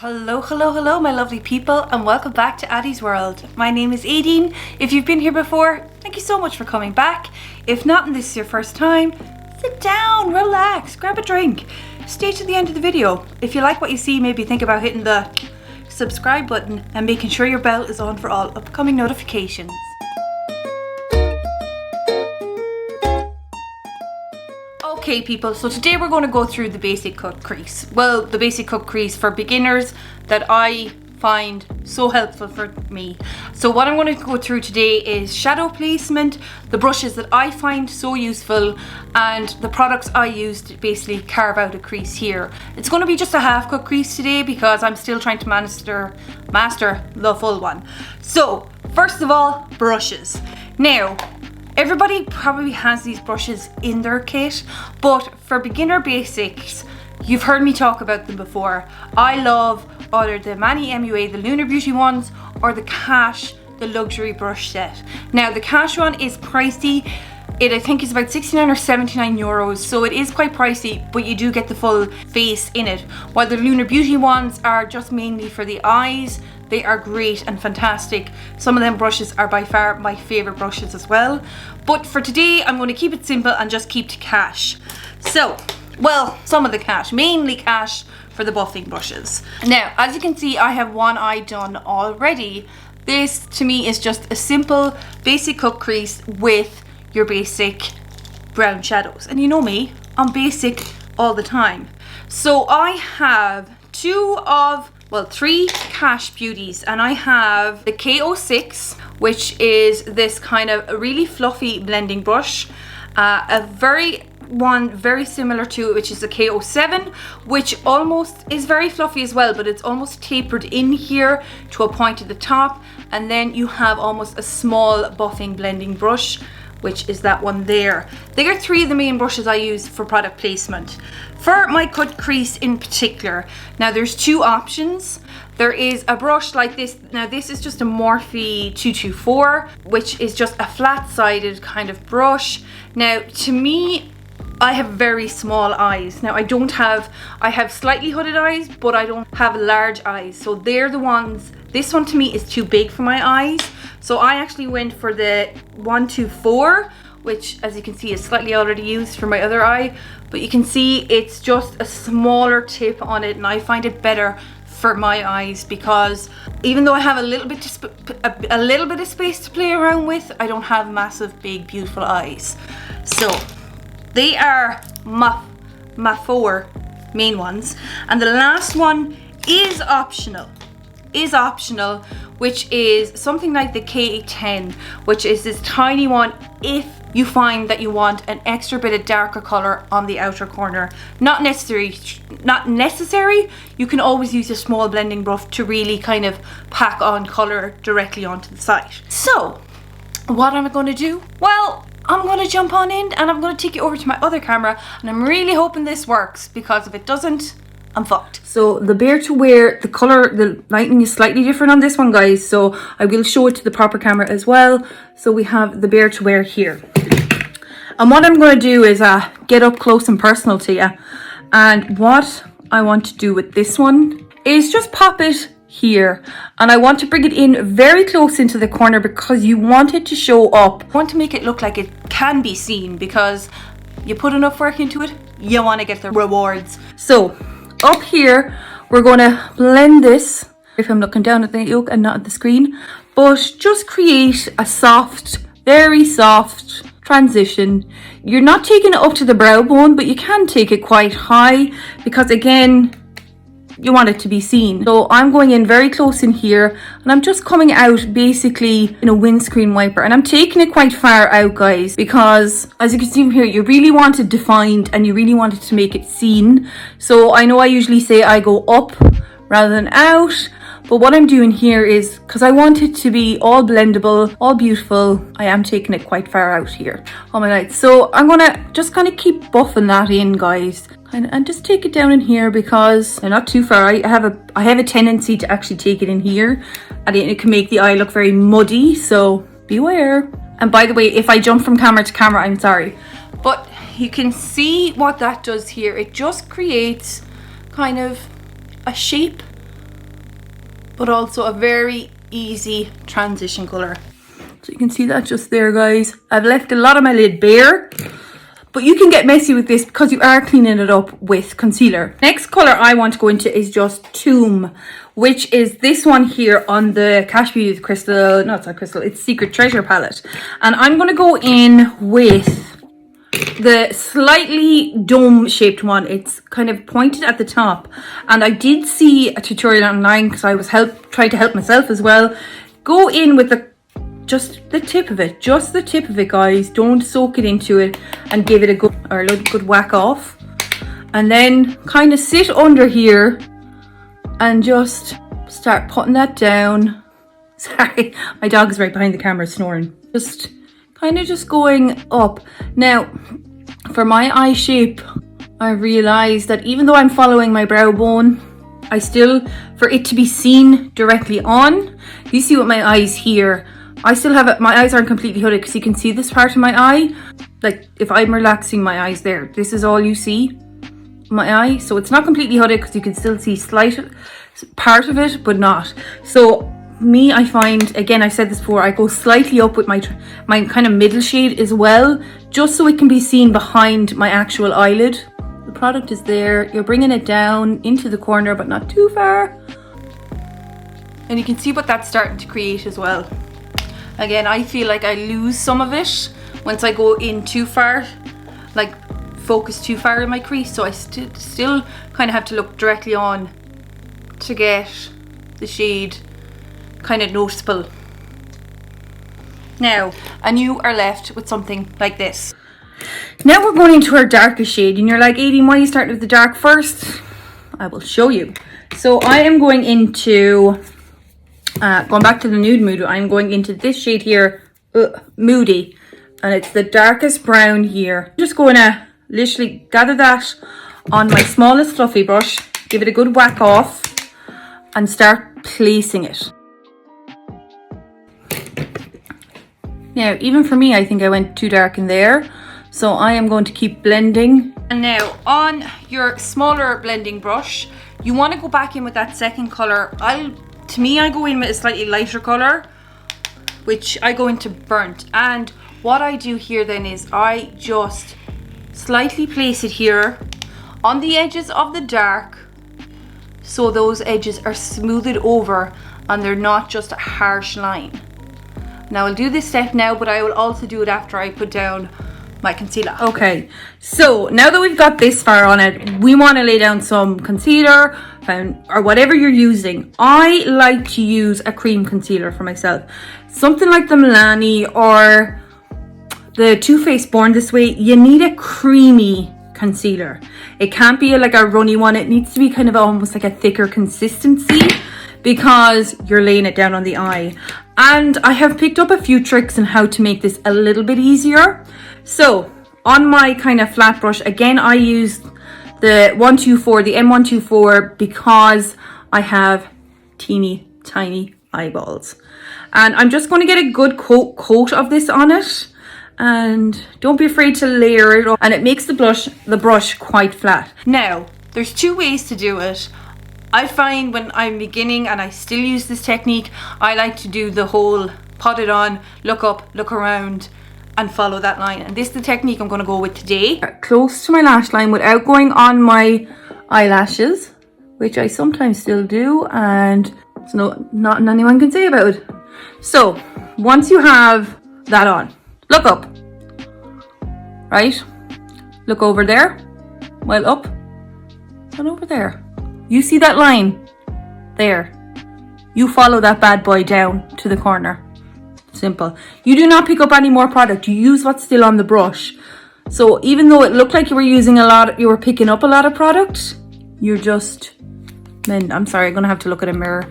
Hello, hello, hello, my lovely people, and welcome back to Addie's World. My name is Aideen. If you've been here before, thank you so much for coming back. If not, and this is your first time, sit down, relax, grab a drink, stay to the end of the video. If you like what you see, maybe think about hitting the subscribe button and making sure your bell is on for all upcoming notifications. Okay people, so today we're going to go through the basic cut crease. Well, the basic cut crease for beginners that I find so helpful for me. So what I'm going to go through today is shadow placement, the brushes that I find so useful, and the products I use to basically carve out a crease here. It's going to be just a half cut crease today because I'm still trying to master the full one. So first of all, brushes. Now, everybody probably has these brushes in their kit, but for beginner basics, you've heard me talk about them before. I love either the Mani MUA, the Lunar Beauty ones, or the Cash, the luxury brush set. Now the Cash one is pricey. It I think is about 69 or 79 euros, so it is quite pricey, but you do get the full face in it. While the Lunar Beauty ones are just mainly for the eyes, they are great and fantastic. Some of them brushes are by far my favorite brushes as well. But for today, I'm going to keep it simple and just keep to Cash. So, well, some of the Cash, mainly Cash for the buffing brushes. Now, as you can see, I have one eye done already. This to me is just a simple basic cut crease with your basic brown shadows. And you know me, I'm basic all the time. So I have three Cash Beauties, and I have the K06, which is this kind of really fluffy blending brush. Very similar to it, which is the K07, which almost is very fluffy as well, but it's almost tapered in here to a point at the top. And then you have almost a small buffing blending brush, which is that one there. They are three of the main brushes I use for product placement. For my cut crease in particular, now there's two options. There is a brush like this. Now this is just a Morphe 224, which is just a flat-sided kind of brush. Now to me, I have very small eyes. Now I have slightly hooded eyes, but I don't have large eyes. So they're the ones, this one to me is too big for my eyes. So I actually went for the 124, which as you can see is slightly already used for my other eye. But you can see it's just a smaller tip on it, and I find it better for my eyes because even though I have a little bit of space to play around with, I don't have massive, big, beautiful eyes. So they are my four main ones, and the last one is optional, which is something like the K10, which is this tiny one if you find that you want an extra bit of darker color on the outer corner. Not necessary. You can always use a small blending brush to really kind of pack on color directly onto the side. So what am I going to do? Well, I'm going to jump on in and I'm going to take you over to my other camera, and I'm really hoping this works, because if it doesn't, I'm fucked. So the Bare to Wear, the color, the lighting is slightly different on this one, guys, so I will show it to the proper camera as well. So we have the Bare to Wear here, and what I'm going to do is get up close and personal to you. And what I want to do with this one is just pop it here, and I want to bring it in very close into the corner because you want it to show up. I want to make it look like it can be seen, because you put enough work into it, you want to get the rewards. So up here, we're going to blend this, if I'm looking down at the yolk and not at the screen, but just create a soft, very soft transition. You're not taking it up to the brow bone, but you can take it quite high because again, you want it to be seen. So I'm going in very close in here, and I'm just coming out basically in a windscreen wiper, and I'm taking it quite far out, guys, because as you can see from here, you really want it defined and you really want it to make it seen. So I know I usually say I go up rather than out, but what I'm doing here is, because I want it to be all blendable, all beautiful, I am taking it quite far out here on my lights. So I'm gonna just kind of keep buffing that in, guys, and just take it down in here, because they're not too far. I have a tendency to actually take it in here, and it can make the eye look very muddy, so beware. And by the way, if I jump from camera to camera, I'm sorry, but you can see what that does here. It just creates kind of a shape but also a very easy transition color. So you can see that just there, guys. I've left a lot of my lid bare, but you can get messy with this because you are cleaning it up with concealer. Next color I want to go into is just Tomb, which is this one here on the Cash Beauty Crystal, no, it's not Crystal, it's Secret Treasure palette. And I'm going to go in with the slightly dome shaped one. It's kind of pointed at the top. And I did see a tutorial online because I was trying to help myself as well. Go in with just the tip of it, guys. Don't soak it into it and give it a good whack off. And then kind of sit under here and just start putting that down. Sorry, my dog is right behind the camera snoring. Just kind of just going up. Now, for my eye shape, I realized that even though I'm following my brow bone, I still, for it to be seen directly on, you see what my eyes here, I still have it, my eyes aren't completely hooded because you can see this part of my eye. Like if I'm relaxing my eyes there, this is all you see, my eye. So it's not completely hooded because you can still see slight part of it, but not. So me, I find, again, I said this before, I go slightly up with my kind of middle shade as well, just so it can be seen behind my actual eyelid. The product is there. You're bringing it down into the corner, but not too far. And you can see what that's starting to create as well. Again, I feel like I lose some of it once I go in too far, like focus too far in my crease. So I still kind of have to look directly on to get the shade kind of noticeable. Now, and you are left with something like this. Now we're going into our darkest shade, and you're like, Aideen, why are you starting with the dark first? I will show you. So I am going into, going back to the nude mood, I'm going into this shade here, Moody, and it's the darkest brown here. I'm just going to literally gather that on my smallest fluffy brush, give it a good whack off, and start placing it. Now, even for me, I think I went too dark in there. So I am going to keep blending. And now on your smaller blending brush, you want to go back in with that second color. To me, I go in with a slightly lighter color, which I go into Burnt. And what I do here then is I just slightly place it here on the edges of the dark, so those edges are smoothed over and they're not just a harsh line. Now I'll do this step now, but I will also do it after I put down my concealer. Okay, so now that we've got this far on it, we want to lay down some concealer or whatever you're using. I like to use a cream concealer for myself. Something like the Milani or the Too Faced Born This Way. You need a creamy concealer. It can't be like a runny one. It needs to be kind of almost like a thicker consistency, because you're laying it down on the eye. And I have picked up a few tricks on how to make this a little bit easier. So on my kind of flat brush, again, I use the M124, because I have teeny tiny eyeballs. And I'm just going to get a good coat of this on it. And don't be afraid to layer it up. And it makes the brush quite flat. Now, there's two ways to do it. I find when I'm beginning, and I still use this technique, I like to do the whole pot it on, look up, look around, and follow that line. And this is the technique I'm going to go with today. Close to my lash line without going on my eyelashes, which I sometimes still do, and it's nothing anyone can say about it. So once you have that on, look up, right? Look over there, well up, and over there. You see that line there? You follow that bad boy down to the corner. Simple. You do not pick up any more product. You use what's still on the brush. So even though it looked like you were using you were picking up a lot of product, you're just, I'm sorry, I'm gonna have to look at a mirror.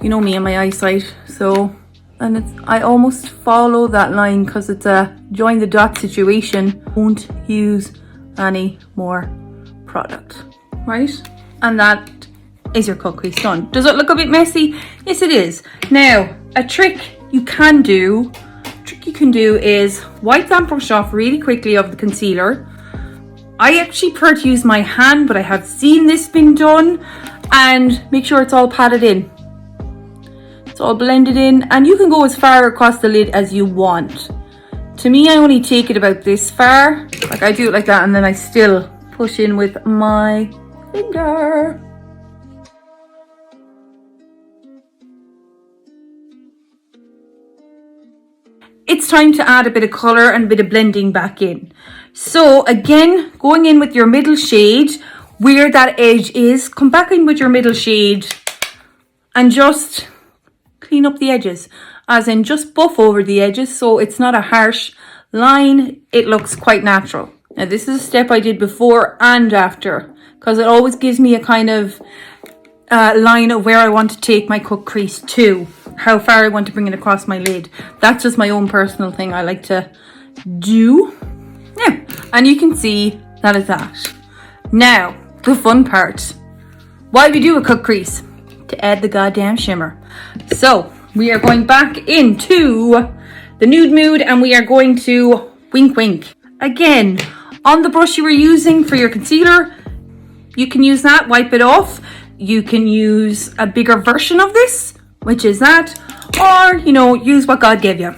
You know me and my eyesight. So, and I almost follow that line because it's a join the dot situation. Won't use any more product, right? And that is your cut crease done. Does it look a bit messy? Yes, it is. Now, a trick you can do is wipe that brush off really quickly of the concealer. I actually prefer to use my hand, but I have seen this being done, and make sure it's all patted in. It's all blended in, and you can go as far across the lid as you want. To me, I only take it about this far. Like, I do it like that, and then I still push in with my finger. It's time to add a bit of colour and a bit of blending back in. So again, going in with your middle shade, where that edge is, come back in with your middle shade and just clean up the edges. As in, just buff over the edges so it's not a harsh line, it looks quite natural. Now this is a step I did before and after, because it always gives me a kind of line of where I want to take my cut crease to, how far I want to bring it across my lid. That's just my own personal thing I like to do. Yeah, and you can see that is that. Now, the fun part. Why we do a cut crease? To add the goddamn shimmer. So, we are going back into the Nude Mood and we are going to Wink Wink. Again, on the brush you were using for your concealer, you can use that, wipe it off. You can use a bigger version of this, which is that, or, you know, use what God gave you.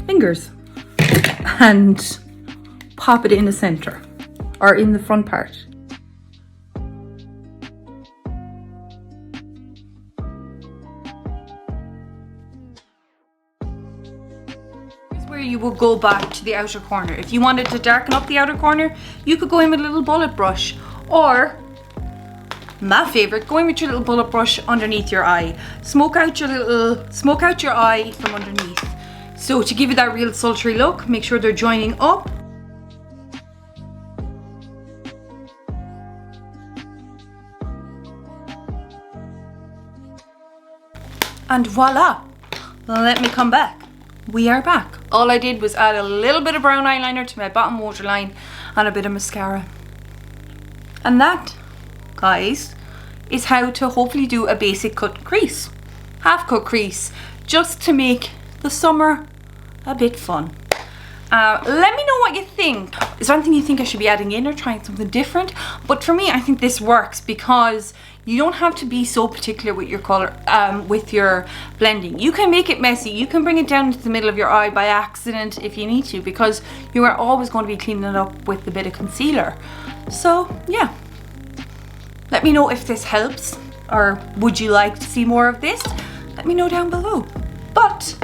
Fingers. And pop it in the center, or in the front part. Here's where you will go back to the outer corner. If you wanted to darken up the outer corner, you could go in with a little bullet brush, or my favorite, going with your little bullet brush underneath your eye. Smoke out your eye from underneath. So to give it that real sultry look, make sure they're joining up. And voila! Let me come back. We are back. All I did was add a little bit of brown eyeliner to my bottom waterline and a bit of mascara. And that, guys, is how to hopefully do a basic cut crease, half cut crease, just to make the summer a bit fun. Let me know what you think. Is there anything you think I should be adding in or trying something different? But for me, I think this works because you don't have to be so particular with your color, with your blending. You can make it messy. You can bring it down into the middle of your eye by accident if you need to, because you are always going to be cleaning it up with a bit of concealer. So yeah. Let me know if this helps, or would you like to see more of this? Let me know down below. But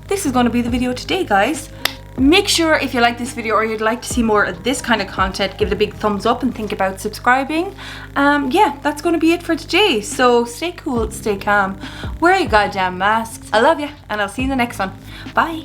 this is going to be the video today, guys. Make sure if you like this video or you'd like to see more of this kind of content, give it a big thumbs up and think about subscribing. Yeah, that's going to be it for today. So stay cool, stay calm, wear your goddamn masks. I love you, and I'll see you in the next one. Bye.